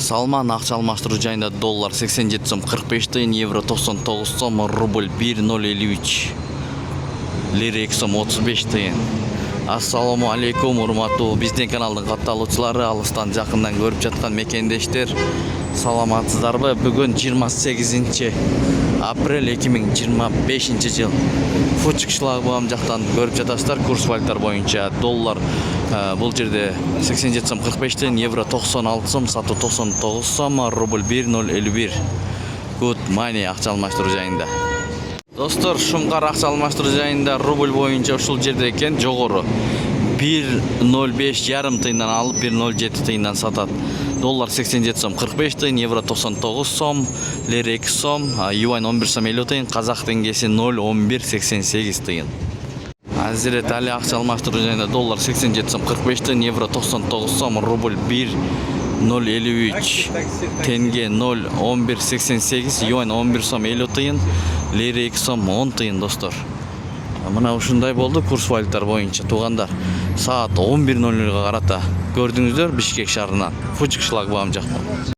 Салман акча алмаштыруу жайында доллар 87 сом 45 тыйын, евро 99 сом, рубль 1053, лира 2 сом 35 тыйын. Ассаламу алейкум, урматтуу биздин каналдын катталуучулары, алыстан жакындан көрүп жаткан мекендештер, саламатсыздарбы? Бүгүн 28 апрель 2025 жыл. Фучук шлагбаум жактан көрүп жатасыздар. Курс валюталар боюнча доллар бул жерде 87 сом 45 тыйын, евро 96 сом, сатуу 99 сом, рубль 1051. Good money акча алмаштыруу жайында. Достор, шумкар акча алмаштыруу жайында рубль боюнча ушул жерде экен, жогору 1.05 жарым тыйындан алып 1.07 тыйындан сатат. Доллар 87 сом 45 тыйын, евро 99 сом, лира 2 сом, юань 11 сом 50 тыйын, казак теңгеси 0.1188 тыйын. Азирет али акча алмаштыруу жайында доллар 87 сом 45 тыйын, евро 99 сом, рубль 1.053, тенге 0.1188, юань 11 сом 50 тыйын, лира 2 сом 10 тыйын, достор. Мына ушундай болду курс валюталар боюнча, туугандар. Саат 11:00 карата көрдүңүздөр Бишкек шаарынан, Фучук шлагбаум жактан.